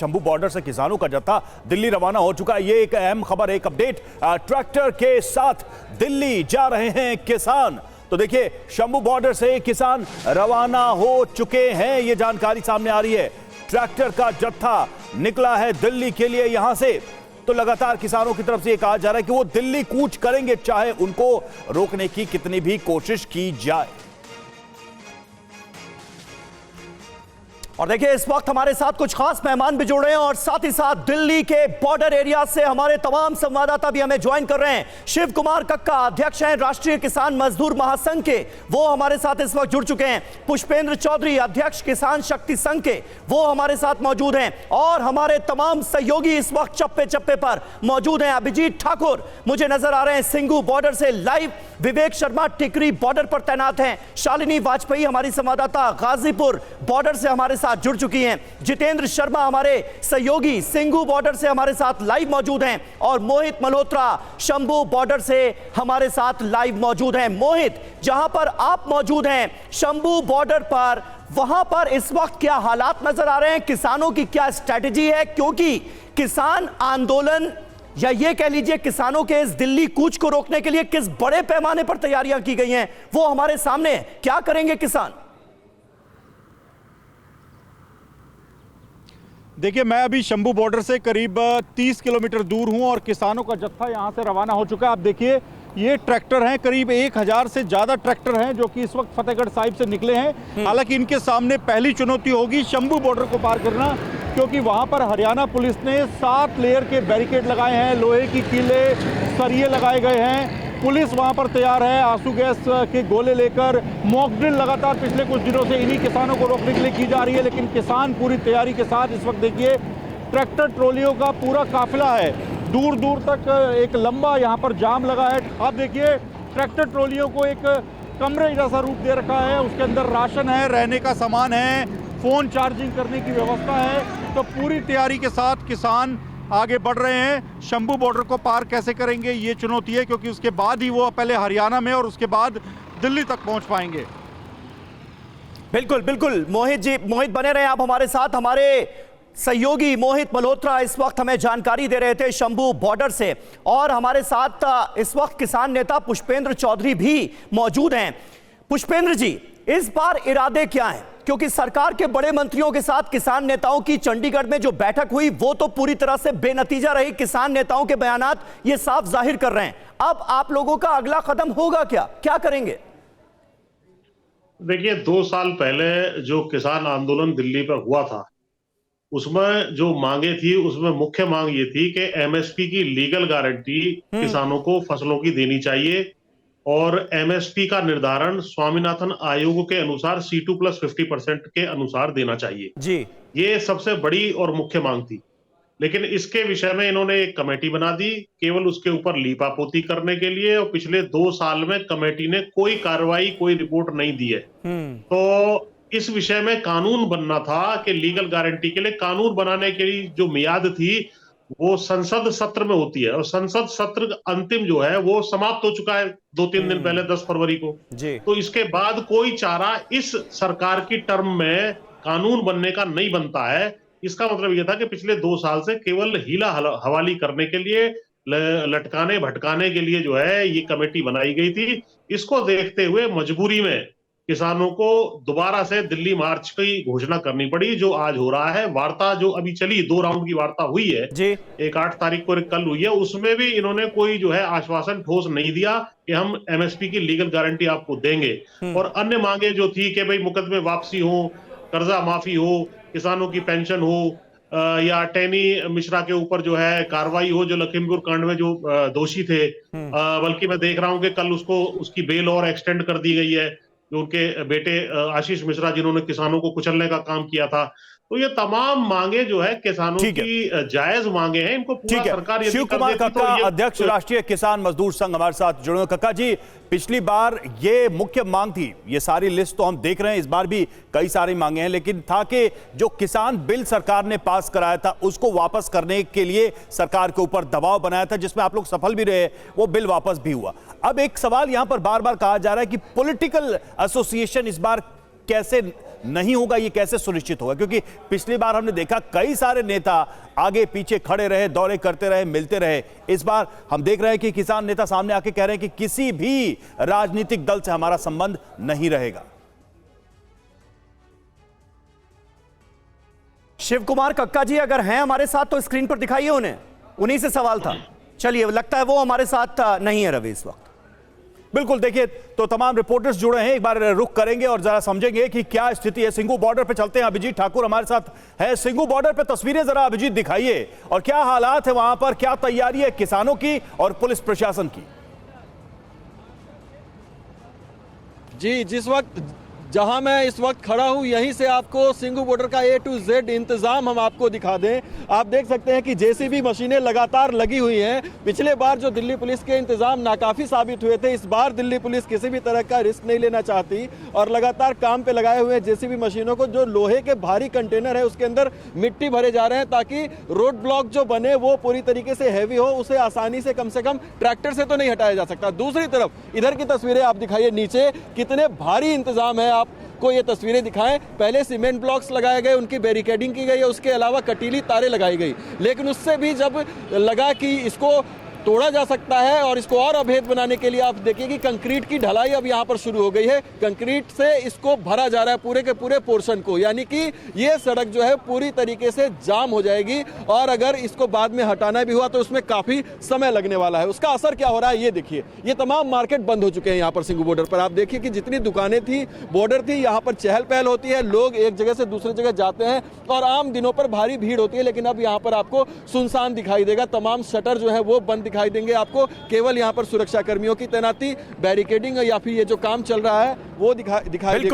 Shambhu border से किसानों का जत्था दिल्ली रवाना हो चुका है। ये एक अहम खबर, एक अपडेट। ट्रैक्टर के साथ दिल्ली जा रहे हैं किसान। तो देखिए, शंभू बॉर्डर से किसान रवाना हो चुके हैं, ये जानकारी सामने आ रही है। ट्रैक्टर का जत्था निकला है दिल्ली के लिए। यहां से तो लगातार किसानों की तरफ से ये कहा जा रहा है कि वो दिल्ली कूच करेंगे, चाहे उनको रोकने की कितनी भी कोशिश की जाए। और देखिए, इस वक्त हमारे साथ कुछ खास मेहमान भी जुड़ रहे हैं और साथ ही साथ दिल्ली के बॉर्डर एरिया से हमारे तमाम संवाददाता भी हमें ज्वाइन कर रहे हैं। शिव कुमार कक्का अध्यक्ष हैं राष्ट्रीय किसान मजदूर महासंघ के, वो हमारे साथ इस वक्त जुड़ चुके हैं। पुष्पेंद्र चौधरी अध्यक्ष किसान शक्ति संघ के, वो हमारे साथ मौजूद हैं। और हमारे तमाम सहयोगी इस वक्त चप्पे चप्पे पर मौजूद हैं। अभिजीत ठाकुर मुझे नजर आ रहे हैं सिंघू बॉर्डर से लाइव। विवेक शर्मा टिकरी बॉर्डर पर तैनात हैं। शालिनी वाजपेयी हमारी संवाददाता गाजीपुर बॉर्डर से हमारे साथ जुड़ चुकी हैं। जितेंद्र शर्मा हमारे सहयोगी सिंघू बॉर्डर से हमारे साथ लाइव मौजूद हैं। और मोहित मल्होत्रा शंभू बॉर्डर से हमारे साथ लाइव मौजूद हैं। मोहित, जहां पर आप मौजूद हैं शंभू बॉर्डर पर, वहां पर इस वक्त क्या हालात नजर आ रहे हैं? किसानों की क्या स्ट्रैटेजी है? क्योंकि किसान आंदोलन या ये कह लीजिए किसानों के इस दिल्ली कूच को रोकने के लिए किस बड़े पैमाने पर तैयारियां की गई हैं, वो हमारे सामने है। क्या करेंगे किसान? देखिए, मैं अभी शंभू बॉर्डर से करीब 30 किलोमीटर दूर हूं और किसानों का जत्था यहां से रवाना हो चुका है। आप देखिए, ये ट्रैक्टर हैं, करीब 1000 से ज़्यादा ट्रैक्टर हैं जो कि इस वक्त फतेहगढ़ साहिब से निकले हैं। हालांकि इनके सामने पहली चुनौती होगी शंभू बॉर्डर को पार करना, क्योंकि वहां पर हरियाणा पुलिस ने 7 लेयर के बैरिकेड लगाए हैं, लोहे की कीले, सरिये लगाए गए हैं। पुलिस वहां पर तैयार है आंसू गैस के गोले लेकर। मॉक ड्रिल लगातार पिछले कुछ दिनों से इन्हीं किसानों को रोकने के लिए की जा रही है, लेकिन किसान पूरी तैयारी के साथ इस वक्त देखिए ट्रैक्टर ट्रॉलियों का पूरा काफिला है। दूर दूर तक एक लंबा यहाँ पर जाम लगा है। आप देखिए, ट्रैक्टर ट्रॉलियों को एक कमरे जैसा रूप दे रखा है, उसके अंदर राशन है, रहने का सामान है, फ़ोन चार्जिंग करने की व्यवस्था है। तो पूरी तैयारी के साथ किसान आगे बढ़ रहे हैं। शंभू बॉर्डर को पार कैसे करेंगे ये चुनौती है, क्योंकि उसके बाद ही वो पहले हरियाणा में और उसके बाद दिल्ली तक पहुंच पाएंगे। बिल्कुल बिल्कुल मोहित जी, मोहित बने रहे आप हमारे साथ। हमारे सहयोगी मोहित मल्होत्रा इस वक्त हमें जानकारी दे रहे थे शंभू बॉर्डर से। और हमारे साथ इस वक्त किसान नेता पुष्पेंद्र चौधरी भी मौजूद हैं। पुष्पेंद्र जी, इस बार इरादे क्या हैं? क्योंकि सरकार के बड़े मंत्रियों के साथ किसान नेताओं की चंडीगढ़ में जो बैठक हुई वो तो पूरी तरह से बेनतीजा रही। किसान नेताओं के बयानात ये साफ जाहिर कर रहे हैं। अब आप लोगों का अगला कदम होगा क्या करेंगे? देखिए, 2 साल पहले जो किसान आंदोलन दिल्ली पर हुआ था, उसमें जो मांगे थी, उसमें मुख्य मांग ये थी कि एमएसपी की लीगल गारंटी किसानों को फसलों की देनी चाहिए और एमएसपी का निर्धारण स्वामीनाथन आयोग के अनुसार C2+50% के अनुसार देना चाहिए जी। ये सबसे बड़ी और मुख्य मांग थी। लेकिन इसके विषय में इन्होंने एक कमेटी बना दी केवल उसके ऊपर लीपापोती करने के लिए, और पिछले 2 साल में कमेटी ने कोई कार्रवाई, कोई रिपोर्ट नहीं दी है। तो इस विषय में कानून बनना था कि लीगल गारंटी के लिए कानून बनाने के लिए जो मियाद थी वो संसद सत्र में होती है, और संसद सत्र अंतिम जो है वो समाप्त हो चुका है 2-3 दिन पहले, 10 फरवरी को जी। तो इसके बाद कोई चारा इस सरकार की टर्म में कानून बनने का नहीं बनता है। इसका मतलब यह था कि पिछले 2 साल से केवल हीला हवाली करने के लिए, लटकाने भटकाने के लिए जो है ये कमेटी बनाई गई थी। इसको देखते हुए मजबूरी में किसानों को दोबारा से दिल्ली मार्च की घोषणा करनी पड़ी, जो आज हो रहा है। वार्ता जो अभी चली, 2 राउंड की वार्ता हुई है जी। एक 8 तारीख को, कल हुई है, उसमें भी इन्होंने कोई जो है आश्वासन ठोस नहीं दिया कि हम एमएसपी की लीगल गारंटी आपको देंगे। और अन्य मांगे जो थी कि भाई मुकदमे वापसी हो, कर्जा माफी हो, किसानों की पेंशन हो, या टैनी मिश्रा के ऊपर जो है कार्रवाई हो, जो लखीमपुर कांड में जो दोषी थे। बल्कि मैं देख रहा हूं कि कल उसकी बेल और एक्सटेंड कर दी गई है, जो उनके बेटे आशीष मिश्रा जिन्होंने किसानों को कुचलने का काम किया था। तो ये तमाम मांगे जो है किसानों की जायज मांगे हैं, इनको पूरा सरकार शिव कुमार कक्का अध्यक्ष राष्ट्रीय किसान मजदूर संघ हमारे साथ जुड़े। कक्का जी, पिछली बार ये मुख्य मांग थी, ये सारी लिस्ट तो हम देख रहे हैं, इस बार भी कई सारी मांगे हैं, लेकिन था कि जो किसान बिल सरकार ने पास कराया था उसको वापस करने के लिए सरकार के ऊपर दबाव बनाया था, जिसमें आप लोग सफल भी रहे, वो बिल वापस भी हुआ। अब एक सवाल यहां पर बार बार कहा जा रहा है कि पॉलिटिकल एसोसिएशन इस बार कैसे नहीं होगा, ये कैसे सुनिश्चित होगा? क्योंकि पिछली बार हमने देखा कई सारे नेता आगे पीछे खड़े रहे, दौरे करते रहे, मिलते रहे। इस बार हम देख रहे हैं कि किसान नेता सामने आके कह रहे हैं कि किसी भी राजनीतिक दल से हमारा संबंध नहीं रहेगा। शिव कुमार कक्का जी अगर हैं हमारे साथ तो स्क्रीन पर दिखाइए उन्हें, उन्हीं से सवाल था। चलिए, लगता है वो हमारे साथ नहीं है रवि इस वक्त। बिल्कुल, देखिए तो तमाम रिपोर्टर्स जुड़े हैं, एक बार रुक करेंगे और जरा समझेंगे कि क्या स्थिति है। सिंघू बॉर्डर पे चलते हैं, अभिजीत ठाकुर हमारे साथ है। सिंघू बॉर्डर पे तस्वीरें जरा अभिजीत दिखाइए, और क्या हालात है वहां पर, क्या तैयारी है किसानों की और पुलिस प्रशासन की? जी, जिस वक्त जहां मैं इस वक्त खड़ा हूं यहीं से आपको सिंघू बॉर्डर का A to Z इंतजाम हम आपको दिखा दें। आप देख सकते हैं कि जेसीबी मशीनें लगातार लगी हुई हैं। पिछले बार जो दिल्ली पुलिस के इंतजाम नाकाफी साबित हुए थे, इस बार दिल्ली पुलिस किसी भी तरह का रिस्क नहीं लेना चाहती और लगातार काम पे लगाए हुए जेसीबी मशीनों को, जो लोहे के भारी कंटेनर है उसके अंदर मिट्टी भरे जा रहे हैं ताकि रोड ब्लॉक जो बने वो पूरी तरीके से हैवी हो, उसे आसानी से कम ट्रैक्टर से तो नहीं हटाया जा सकता। दूसरी तरफ इधर की तस्वीरें आप दिखाइए, नीचे कितने भारी इंतजाम है, आपको ये तस्वीरें दिखाएं। पहले सीमेंट ब्लॉक्स लगाए गए, उनकी बैरिकेडिंग की गई है, उसके अलावा कटीली तारें लगाई गई, लेकिन उससे भी जब लगा कि इसको तोड़ा जा सकता है और इसको और अभेद बनाने के लिए आप देखिए कि कंक्रीट की ढलाई अब यहां पर शुरू हो गई है। कंक्रीट से इसको भरा जा रहा है पूरे के पूरे पोर्शन को, यानी कि ये सड़क जो है पूरी तरीके से जाम हो जाएगी और अगर इसको बाद में हटाना भी हुआ तो उसमें काफी समय लगने वाला है। उसका असर क्या हो रहा है ये देखिए, ये तमाम मार्केट बंद हो चुके हैं यहाँ पर सिंघू बॉर्डर पर। आप देखिए कि जितनी दुकानें थी, बॉर्डर थी, यहाँ पर चहल पहल होती है, लोग एक जगह से दूसरी जगह जाते हैं और आम दिनों पर भारी भीड़ होती है, लेकिन अब यहाँ पर आपको सुनसान दिखाई देगा। तमाम शटर जो है वो बंद दिखाई देंगे आपको, केवल यहाँ पर सुरक्षा कर्मियों की तैनाती, बैरिकेडिंग या फिर ये जो काम चल रहा है वो दिखाई देगा।